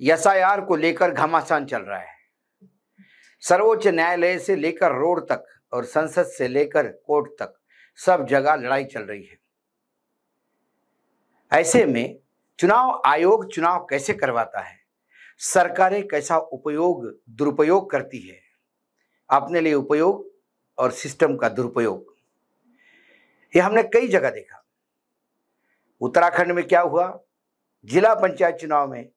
SIR को लेकर घमासान चल रहा है। सर्वोच्च न्यायालय से लेकर रोड तक और संसद से लेकर कोर्ट तक सब जगह लड़ाई चल रही है। ऐसे में चुनाव आयोग चुनाव कैसे करवाता है, सरकारें कैसा उपयोग दुरुपयोग करती है, अपने लिए उपयोग और सिस्टम का दुरुपयोग, ये हमने कई जगह देखा। उत्तराखंड में क्या हुआ, जिला पंचायत चुनाव में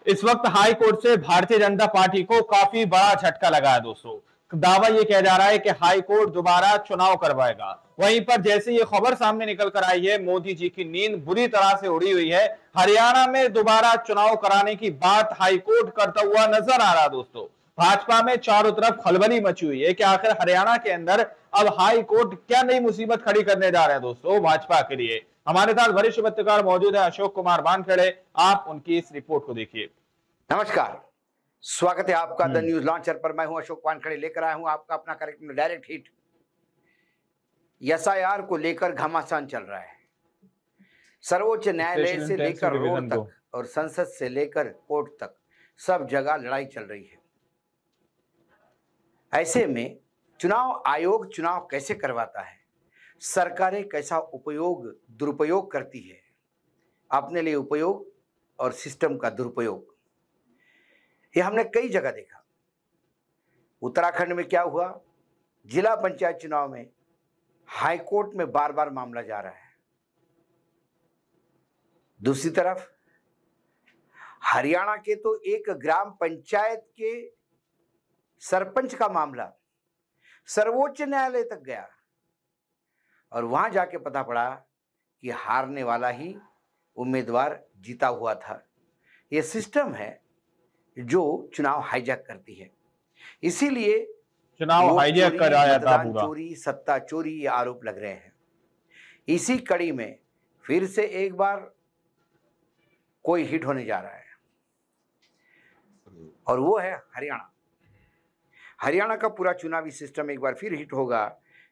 इस वक्त हाई कोर्ट से भारतीय जनता पार्टी को काफी बड़ा झटका लगा है। दोस्तों, दावा ये कह जा रहा है कि हाई कोर्ट दोबारा चुनाव करवाएगा। वहीं पर जैसे ये खबर सामने निकल कर आई है, मोदी जी की नींद बुरी तरह से उड़ी हुई है। हरियाणा में दोबारा चुनाव कराने की बात हाई कोर्ट करता हुआ नजर आ रहा। दोस्तों, भाजपा में चारों तरफ खलबली मची हुई है कि आखिर हरियाणा के अंदर अब हाई कोर्ट क्या नई मुसीबत खड़ी करने जा रहा है। दोस्तों, भाजपा के लिए हमारे साथ वरिष्ठ पत्रकार मौजूद है अशोक कुमार वानखेड़े, आप उनकी इस रिपोर्ट को देखिए। नमस्कार, स्वागत है आपका द न्यूज लॉन्चर पर। मैं हूं अशोक वानखेड़े, लेकर आया हूं आपका अपना कार्यक्रम डायरेक्ट हिट। एसआईआर को लेकर घमासान चल रहा है। सर्वोच्च न्यायालय से लेकर रोड तक और संसद से लेकर कोर्ट तक सब जगह लड़ाई चल रही है। ऐसे में चुनाव आयोग चुनाव कैसे करवाता है, सरकारें कैसा उपयोग दुरुपयोग करती है, अपने लिए उपयोग और सिस्टम का दुरुपयोग, ये हमने कई जगह देखा। उत्तराखंड में क्या हुआ, जिला पंचायत चुनाव में हाई कोर्ट में बार बार मामला जा रहा है। दूसरी तरफ हरियाणा के तो एक ग्राम पंचायत के सरपंच का मामला सर्वोच्च न्यायालय तक गया और वहां जाके पता पड़ा कि हारने वाला ही उम्मीदवार जीता हुआ था। यह सिस्टम है जो चुनाव हाईजैक करती है। इसीलिए चुनाव हाईजैक कराया था, मतदान चोरी, सत्ता चोरी, ये आरोप लग रहे हैं। इसी कड़ी में फिर से एक बार कोई हिट होने जा रहा है और वो है हरियाणा। हरियाणा का पूरा चुनावी सिस्टम एक बार फिर हिट होगा,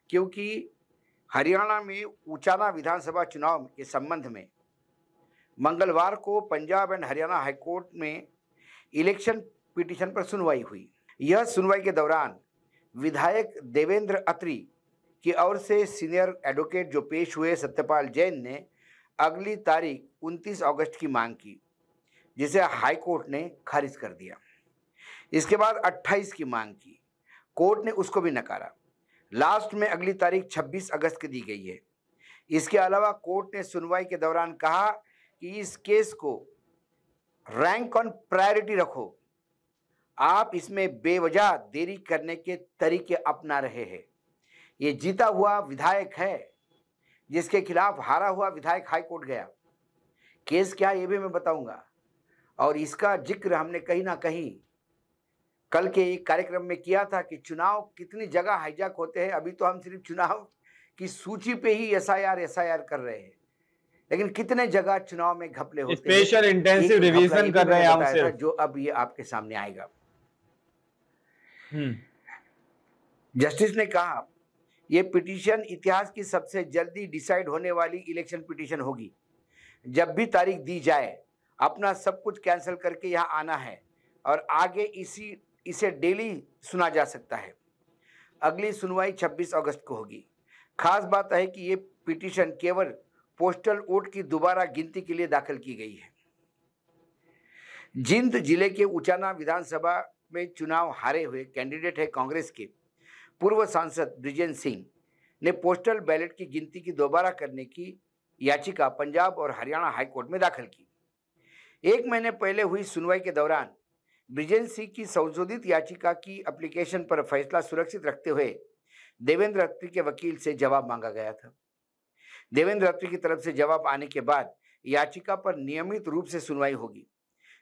क्योंकि हरियाणा में उचाना विधानसभा चुनाव के संबंध में मंगलवार को पंजाब एंड हरियाणा हाईकोर्ट में इलेक्शन पिटीशन पर सुनवाई हुई। यह सुनवाई के दौरान विधायक देवेंद्र अत्री की ओर से सीनियर एडवोकेट जो पेश हुए सत्यपाल जैन ने अगली तारीख 29 अगस्त की मांग की, जिसे हाई कोर्ट ने खारिज कर दिया। इसके बाद 28 की मांग की, कोर्ट ने उसको भी नकारा। लास्ट में अगली तारीख 26 अगस्त की दी गई है। इसके अलावा कोर्ट ने सुनवाई के दौरान कहा कि इस केस को रैंक ऑन प्रायोरिटी रखो, आप इसमें बेवजह देरी करने के तरीके अपना रहे हैं। ये जीता हुआ विधायक है जिसके खिलाफ हारा हुआ विधायक हाई कोर्ट गया। केस क्या ये भी मैं बताऊंगा, और इसका जिक्र हमने कहीं ना कहीं कल के एक कार्यक्रम में किया था कि चुनाव कितनी जगह हाईजैक होते हैं। अभी तो हम सिर्फ चुनाव की सूची पे ही एसआईआर कर रहे हैं, लेकिन कितने जगह चुनाव में घपले होते हैं। स्पेशल इंटेंसिव रिवीजन कर रहे हैं हम सिर्फ, जो अब ये आपके सामने आएगा। जस्टिस ने कहा यह पिटीशन इतिहास की सबसे जल्दी डिसाइड होने वाली इलेक्शन पिटीशन होगी। जब भी तारीख दी जाए अपना सब कुछ कैंसिल करके यहाँ आना है और आगे इसे डेली सुना जा सकता है। अगली सुनवाई 26 अगस्त को होगी। खास बात है कि ये पिटीशन केवल पोस्टल वोट की दोबारा गिनती के लिए दाखिल की गई है। जिंद जिले के उचाना विधानसभा में चुनाव हारे हुए कैंडिडेट है कांग्रेस के पूर्व सांसद ब्रिजेंद्र सिंह ने पोस्टल बैलेट की गिनती की दोबारा करने की याचिका पंजाब और हरियाणा हाईकोर्ट में दाखिल की। 1 महीने पहले हुई सुनवाई के दौरान ब्रिजेंद्र सिंह की संशोधित याचिका की एप्लीकेशन पर फैसला सुरक्षित रखते हुए देवेंद्र अत्री के वकील से जवाब मांगा गया था। देवेंद्र अत्री की तरफ से जवाब आने के बाद याचिका पर नियमित रूप से सुनवाई होगी।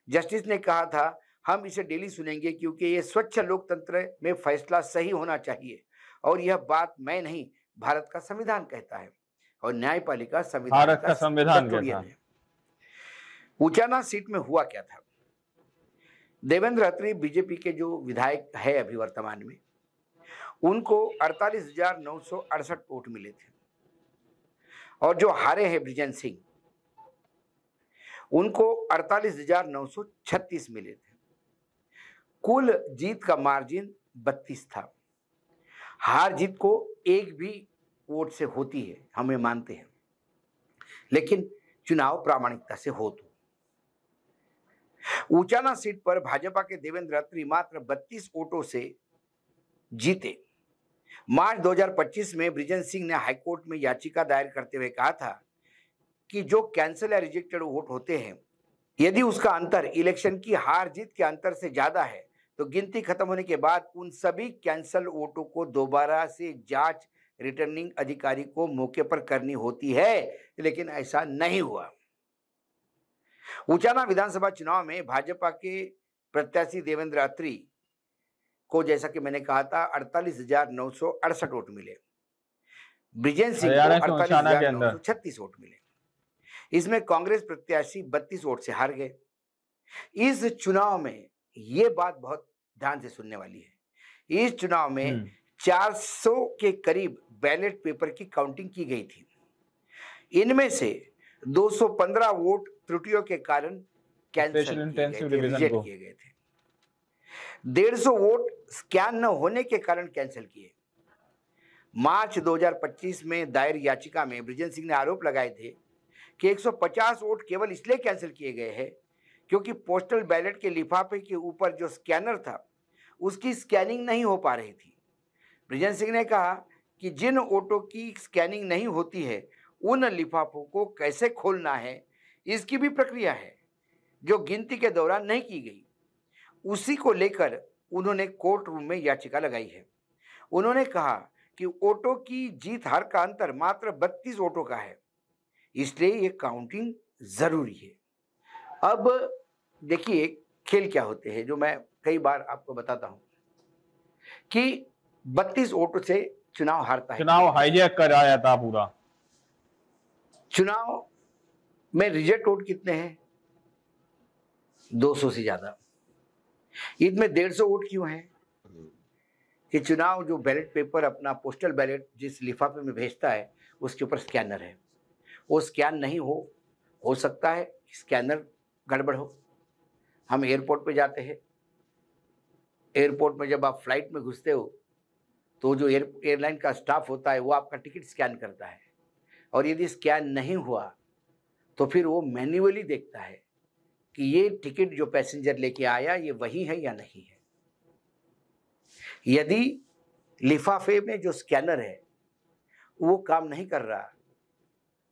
जस्टिस ने कहा था, हम इसे डेली सुनेंगे क्योंकि ये स्वच्छ लोकतंत्र में फैसला सही होना चाहिए और यह बात मैं नहीं, भारत का संविधान कहता है और न्यायपालिका भारत का संविधान कहता है। उचाना सीट में हुआ क्या था? देवेंद्र अत्री बीजेपी के जो विधायक है अभी वर्तमान में, उनको 48,968 वोट मिले थे और जो हारे हैं ब्रिजेंद्र सिंह, उनको 48,936 मिले थे। कुल जीत का मार्जिन 32 था। हार जीत को एक भी वोट से होती है, हमें मानते हैं, लेकिन चुनाव प्रामाणिकता से हो तो। उचाना सीट पर भाजपा के देवेंद्र अत्री मात्र 32 वोटों से जीते। मार्च 2025 में बृजेश सिंह ने हाईकोर्ट में याचिका दायर करते हुए कहा था कि जो कैंसिल या रिजेक्टेड वोट होते हैं, यदि उसका अंतर इलेक्शन की हार जीत के अंतर से ज्यादा है तो गिनती खत्म होने के बाद उन सभी कैंसल वोटों को दोबारा से जांच रिटर्निंग अधिकारी को मौके पर करनी होती है, लेकिन ऐसा नहीं हुआ। उचाना विधानसभा चुनाव में भाजपा के प्रत्याशी देवेंद्र अत्री को, जैसा कि मैंने कहा था, 48,968 वोट मिले। बृजेश सिंह को 48,936 वोट मिले। इसमें कांग्रेस प्रत्याशी 32 वोट से हार गए। इस चुनाव में ये बात बहुत ध्यान से सुनने वाली है। इस चुनाव में 400 के करीब बैलेट पेपर की काउंटिंग की गई थी। इनमें से 215 वोट त्रुटियों के कारण कैंसिल किए गए थे। 150 वोट स्कैन न होने के कारण कैंसिल किए। मार्च 2025 में दायर याचिका में बृजेश सिंह ने आरोप लगाए थे कि 150 वोट केवल इसलिए कैंसिल किए गए हैं क्योंकि पोस्टल बैलेट के लिफाफे के ऊपर जो स्कैनर था उसकी स्कैनिंग नहीं हो पा रही थी। बृजेश सिंह ने कहा कि जिन वोटों की स्कैनिंग नहीं होती है उन लिफाफों को कैसे खोलना है, इसकी भी प्रक्रिया है जो गिनती के दौरान नहीं की गई। उसी को लेकर उन्होंने कोर्ट रूम में याचिका लगाई है। उन्होंने कहा कि वोटों की जीत हार का अंतर मात्र 32 वोटों का है, इसलिए ये काउंटिंग जरूरी है। अब देखिए खेल क्या होते हैं, जो मैं कई बार आपको बताता हूं कि 32 वोटों से चुनाव हारता है। चुनाव हाईजैक कराया था पूरा। चुनाव में रिजेक्ट वोट कितने हैं? 200 से ज्यादा। इसमें 150 वोट क्यों है? कि चुनाव जो बैलेट पेपर अपना पोस्टल बैलेट जिस लिफाफे में भेजता है उसके ऊपर स्कैनर है, वो स्कैन नहीं हो सकता है स्कैनर गड़बड़ हो। हम एयरपोर्ट पे जाते हैं, एयरपोर्ट में जब आप फ्लाइट में घुसते हो तो जो एयरलाइन का स्टाफ होता है वो आपका टिकट स्कैन करता है, और यदि स्कैन नहीं हुआ तो फिर वो मैन्युअली देखता है कि ये टिकट जो पैसेंजर लेके आया ये वही है या नहीं है। यदि लिफाफे में जो स्कैनर है वो काम नहीं कर रहा,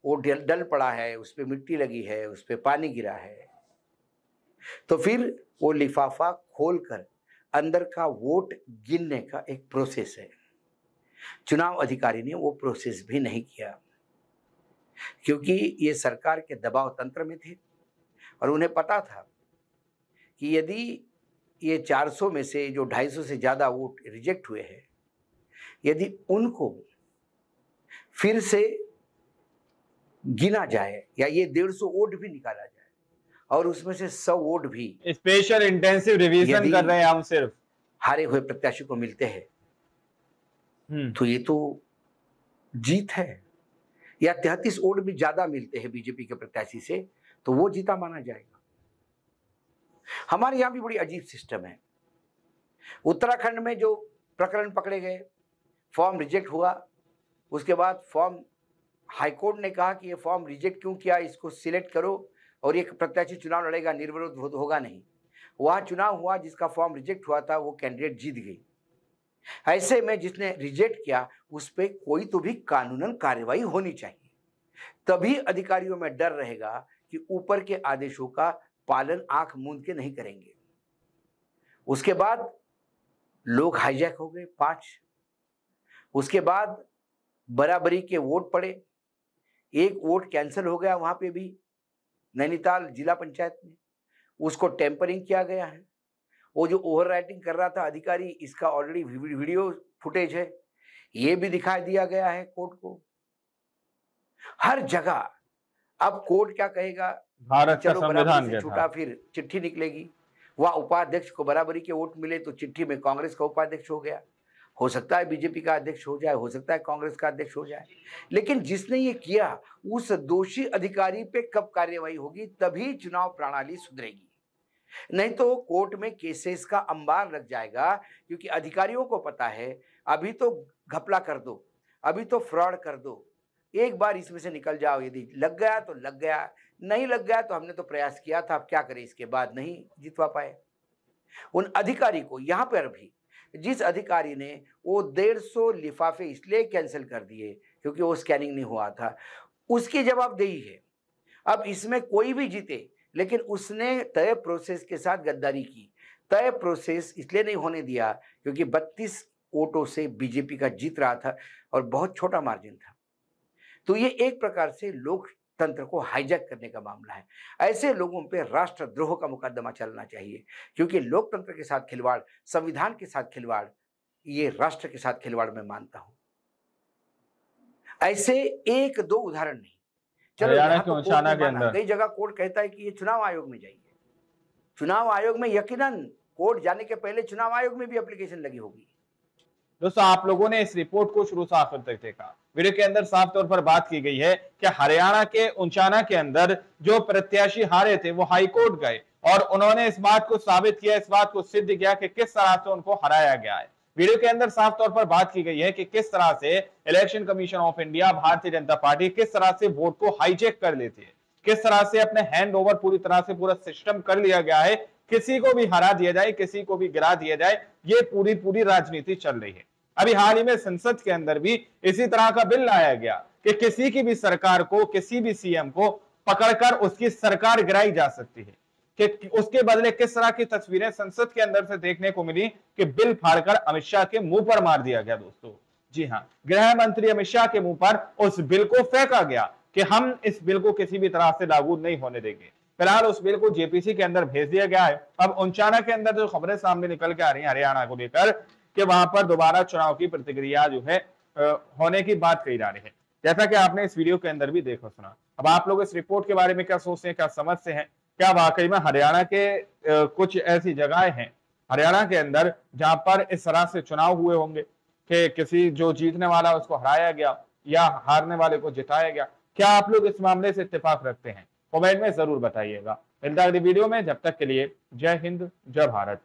वो डल पड़ा है, उस पर मिट्टी लगी है, उस पर पानी गिरा है, तो फिर वो लिफाफा खोलकर अंदर का वोट गिनने का एक प्रोसेस है। चुनाव अधिकारी ने वो प्रोसेस भी नहीं किया क्योंकि ये सरकार के दबाव तंत्र में थे और उन्हें पता था कि यदि ये 400 में से जो 250 से ज़्यादा वोट रिजेक्ट हुए हैं, यदि उनको फिर से गिना जाए या ये 150 वोट भी निकाला जाए और उसमें से 100 वोट भी स्पेशल इंटेंसिव रिवीजन कर रहे हैं हम सिर्फ हारे हुए प्रत्याशी को मिलते हैं, तो ये तो जीत है। या 33 वोट भी ज्यादा मिलते हैं बीजेपी के प्रत्याशी से तो वो जीता माना जाएगा। हमारे यहाँ भी बड़ी अजीब सिस्टम है। उत्तराखंड में जो प्रकरण पकड़े गए, फॉर्म रिजेक्ट हुआ, उसके बाद फॉर्म हाईकोर्ट ने कहा कि ये फॉर्म रिजेक्ट क्यों किया, इसको सिलेक्ट करो और एक प्रत्याशी चुनाव लड़ेगा, निर्विरोध होगा नहीं। वहां चुनाव हुआ, जिसका फॉर्म रिजेक्ट हुआ था वो कैंडिडेट जीत गई। ऐसे में जिसने रिजेक्ट किया उस पर कोई तो भी कानूनन कार्रवाई होनी चाहिए, तभी अधिकारियों में डर रहेगा कि ऊपर के आदेशों का पालन आंख मूंद के नहीं करेंगे। उसके बाद लोग हाईजैक हो गए 5। उसके बाद बराबरी के वोट पड़े, एक वोट कैंसिल हो गया वहां पे भी नैनीताल जिला पंचायत में, उसको टेम्परिंग किया गया है। वो जो ओवर राइटिंग कर रहा था अधिकारी, इसका ऑलरेडी वीडियो फुटेज है, ये भी दिखाई दिया गया है कोर्ट को। हर जगह अब कोर्ट क्या कहेगा, भारत का संविधान से छूटा, फिर चिट्ठी निकलेगी, वह उपाध्यक्ष को बराबरी के वोट मिले तो चिट्ठी में कांग्रेस का उपाध्यक्ष हो गया। हो सकता है बीजेपी का अध्यक्ष हो जाए, हो सकता है कांग्रेस का अध्यक्ष हो जाए, लेकिन जिसने ये किया उस दोषी अधिकारी पे कब कार्यवाही होगी, तभी चुनाव प्रणाली सुधरेगी। नहीं तो कोर्ट में केसेस का अंबार लग जाएगा, क्योंकि अधिकारियों को पता है अभी तो घपला कर दो, अभी तो फ्रॉड कर दो, एक बार इसमें से निकल जाओ, यदि लग गया तो लग गया, नहीं लग गया तो हमने तो प्रयास किया था, अब क्या करें, इसके बाद नहीं जितवा पाए। उन अधिकारी को यहाँ पर भी, जिस अधिकारी ने वो 150 लिफाफे इसलिए कैंसिल कर दिए क्योंकि वो स्कैनिंग नहीं हुआ था, उसकी जवाबदेही है। अब इसमें कोई भी जीते, लेकिन उसने तय प्रोसेस के साथ गद्दारी की। तय प्रोसेस इसलिए नहीं होने दिया क्योंकि 32 वोटों से बीजेपी का जीत रहा था और बहुत छोटा मार्जिन था। तो ये एक प्रकार से लोकतंत्र को हाईजैक करने का मामला है। ऐसे लोगों पे राष्ट्रद्रोह का मुकदमा चलना चाहिए, क्योंकि लोकतंत्र के साथ खिलवाड़, संविधान के साथ खिलवाड़, ये राष्ट्र के साथ खिलवाड़ मैं मानता हूं। ऐसे एक दो उदाहरण नहीं, चलो हरियाणा यहाँ के तो उचाना कोर्ट के ने माना, अंदर कई जगह कोर्ट कहता है कि ये चुनाव आयोग में जाइए। चुनाव आयोग में यकीनन कोर्ट जाने के पहले चुनाव आयोग में भी एप्लीकेशन लगी होगी। दोस्तों, आप लोगों ने इस रिपोर्ट को शुरू से आखिर तक देखा। वीडियो के अंदर साफ तौर पर बात की गई है कि हरियाणा के उचाना के अंदर जो प्रत्याशी हारे थे वो हाईकोर्ट गए और उन्होंने इस बात को साबित किया, इस बात को सिद्ध किया कि किस तरह से उनको हराया गया है। वीडियो के अंदर साफ तौर पर बात की गई है कि किस तरह से election commission of India, Bharatiya Janata party किस तरह से वोट को हाईजैक कर लेती है, किस तरह से अपने हैंड ओवर पूरी तरह से पूरा सिस्टम कर लिया गया है, किसी को भी हरा दिया जाए, किसी को भी गिरा दिया जाए, ये पूरी राजनीति चल रही है। अभी हाल ही में संसद के अंदर भी इसी तरह का बिल लाया गया कि किसी की भी सरकार को, किसी भी सीएम को पकड़कर उसकी सरकार गिराई जा सकती है। कि उसके बदले किस तरह की तस्वीरें संसद के अंदर से देखने को मिली कि बिल फाड़कर अमित शाह के मुंह पर मार दिया गया। दोस्तों जी हां, गृह मंत्री अमित शाह के मुंह पर उस बिल को फेंका गया कि हम इस बिल को किसी भी तरह से लागू नहीं होने देंगे। फिलहाल उस बिल को जेपीसी के अंदर भेज दिया गया है। अब उचाना के अंदर जो खबरें सामने निकल के आ रही हैं हरियाणा को लेकर कि वहां पर दोबारा चुनाव की प्रतिक्रिया जो है होने की बात कही जा रही है, जैसा कि आपने इस वीडियो के अंदर भी देखा सुना। अब आप लोग इस रिपोर्ट के बारे में क्या सोचते हैं, क्या समझते हैं? क्या वाकई में हरियाणा के कुछ ऐसी जगहें हैं हरियाणा के अंदर जहां पर इस तरह से चुनाव हुए होंगे कि किसी जो जीतने वाला उसको हराया गया या हारने वाले को जिताया गया? क्या आप लोग इस मामले से इत्तेफाक रखते हैं? कमेंट में जरूर बताइएगा। मिलता है अगली वीडियो में, जब तक के लिए जय हिंद, जय भारत।